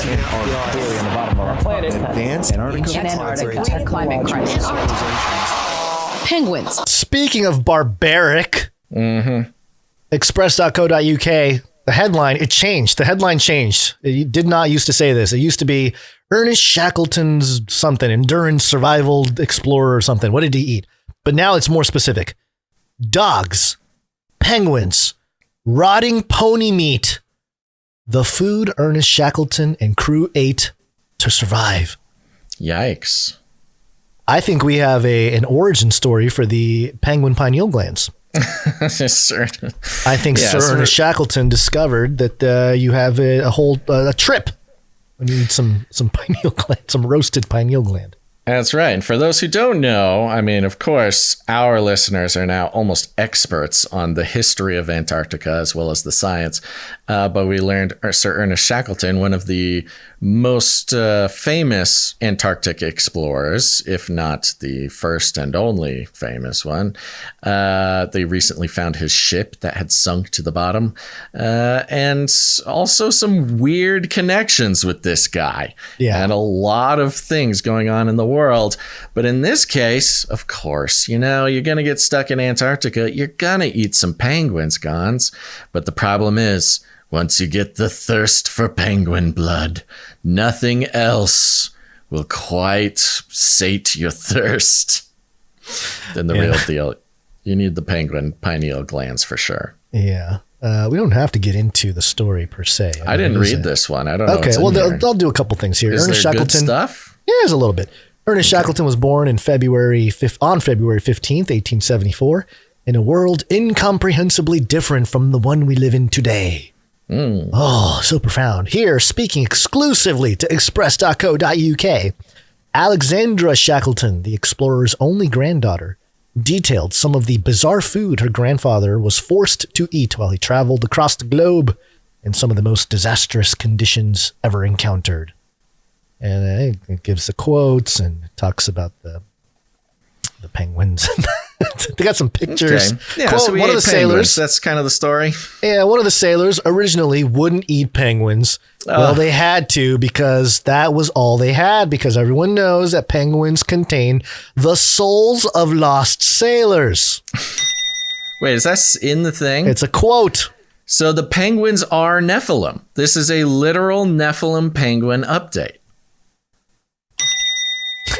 Clearly on the bottom of our planet. Advanced Antarctica climate crisis. Penguins. Speaking of barbaric, express.co.uk, the headline, it changed. The headline changed. It did not used to say this. It used to be Ernest Shackleton's something, endurance, survival, explorer or something. What did he eat? But now it's more specific. Dogs, penguins, rotting pony meat. The food Ernest Shackleton and crew ate to survive. Yikes. I think we have an origin story for the penguin pineal glands. I think Sir Ernest Shackleton discovered that you have a whole trip when you eat some pineal gland, some roasted pineal gland. That's right. And for those who don't know, I mean, of course, our listeners are now almost experts on the history of Antarctica as well as the science. But we learned Sir Ernest Shackleton, one of the most famous Antarctic explorers, if not the first and only famous one. They recently found his ship that had sunk to the bottom. And also some weird connections with this guy. Yeah. And a lot of things going on in the world. But in this case, of course, you know, you're going to get stuck in Antarctica. You're going to eat some penguins, Gons. But the problem is, once you get the thirst for penguin blood, nothing else will quite sate your thirst. Then the real deal, you need the penguin pineal glands for sure. Yeah. We don't have to get into the story per se. I didn't read this one. I don't know. Okay, well, I'll do a couple things here. Is Ernest there Shackleton, good stuff? Yeah, there's a little bit. Ernest Shackleton was born on February 15th, 1874, in a world incomprehensibly different from the one we live in today. Oh, so profound. Here, speaking exclusively to express.co.uk, Alexandra Shackleton, the explorer's only granddaughter, detailed some of the bizarre food her grandfather was forced to eat while he traveled across the globe in some of the most disastrous conditions ever encountered. And it gives the quotes and talks about the penguins. They got some pictures. Okay. Yeah, quote, so one of the sailors. That's kind of the story. Yeah, one of the sailors originally wouldn't eat penguins. Well, they had to because that was all they had, because everyone knows that penguins contain the souls of lost sailors. Wait, is that in the thing? It's a quote. So the penguins are Nephilim. This is a literal Nephilim penguin update.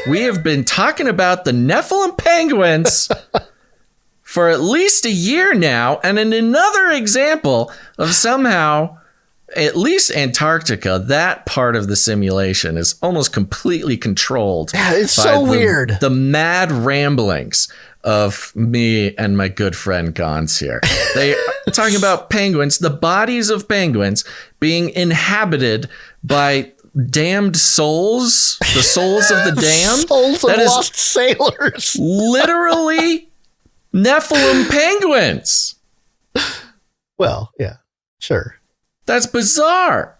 We have been talking about the Nephilim penguins for at least a year now, and in another example of somehow, at least Antarctica, that part of the simulation is almost completely controlled. Yeah, it's so weird. The mad ramblings of me and my good friend Gons here. They are talking about penguins, the bodies of penguins being inhabited by damned souls, the souls of the damned. Souls of lost sailors. Literally Nephilim penguins. Well, yeah, sure. That's bizarre.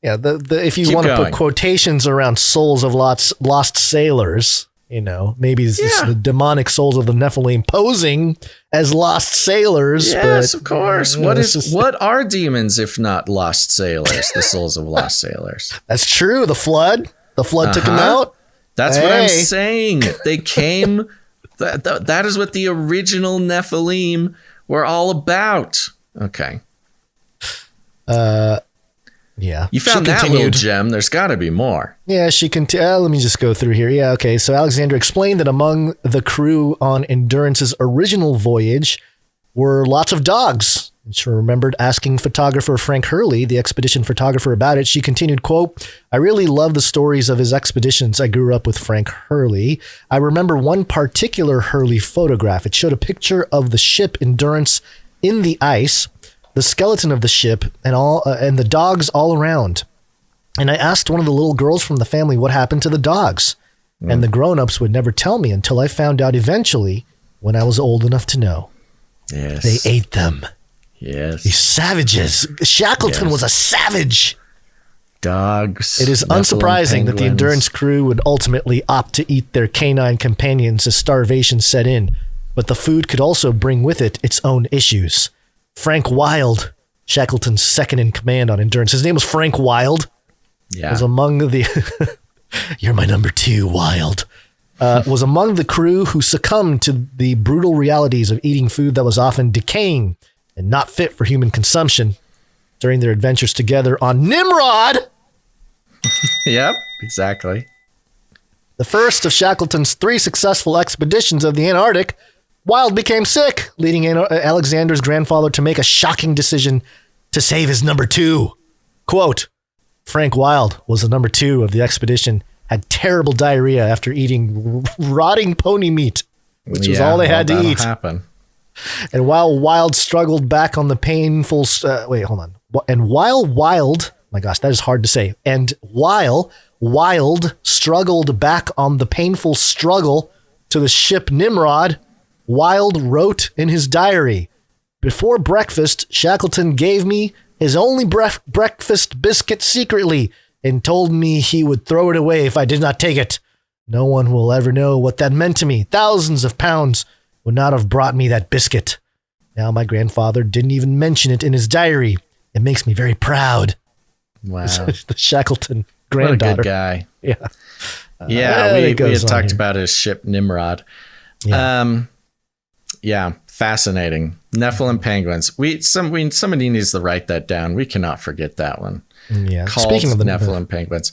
Yeah, if you want to put quotations around souls of lost sailors, you know, maybe it's just the demonic souls of the Nephilim posing as lost sailors. Yes, of course. What are demons if not lost sailors? The souls of lost sailors. That's true. The flood took them out. That's what I'm saying. They came. That is what the original Nephilim were all about. Okay. Yeah. You found that little gem. There's got to be more. Yeah, she continued. Let me just go through here. Yeah, okay. So Alexandra explained that among the crew on Endurance's original voyage were lots of dogs. And she remembered asking photographer Frank Hurley, the expedition photographer, about it. She continued, quote, "I really love the stories of his expeditions. I grew up with Frank Hurley. I remember one particular Hurley photograph. It showed a picture of the ship Endurance in the ice, the skeleton of the ship, and the dogs all around. And I asked one of the little girls from the family what happened to the dogs. And the grown-ups would never tell me until I found out eventually when I was old enough to know. Yes. They ate them. Yes. These savages. Shackleton was a savage. Dogs. It is unsurprising that the Endurance crew would ultimately opt to eat their canine companions as starvation set in. But the food could also bring with it its own issues. Frank Wild, Shackleton's second in command on Endurance. His name was Frank Wild. Yeah. was among the you're my number 2, Wild. Was among the crew who succumbed to the brutal realities of eating food that was often decaying and not fit for human consumption during their adventures together on Nimrod. Yep, exactly. The first of Shackleton's 3 successful expeditions of the Antarctic, Wild became sick, leading Alexander's grandfather to make a shocking decision to save his number 2. Quote, Frank Wild was the number 2 of the expedition, had terrible diarrhea after eating rotting pony meat, which was all they had to eat. Happen. And while Wild struggled back on the painful... And while Wild... My gosh, that is hard to say. And while Wild struggled back on the painful struggle to the ship Nimrod, Wild wrote in his diary, before breakfast, Shackleton gave me his only breakfast biscuit secretly and told me he would throw it away if I did not take it. No one will ever know what that meant to me. Thousands of pounds would not have brought me that biscuit. Now my grandfather didn't even mention it in his diary. It makes me very proud. Wow. The Shackleton granddaughter. What a good guy. Yeah. Yeah, we had talked about his ship Nimrod. Yeah. Fascinating. Nephilim penguins. Somebody needs to write that down. We cannot forget that one. Yeah. Called Speaking of the Nephilim penguins.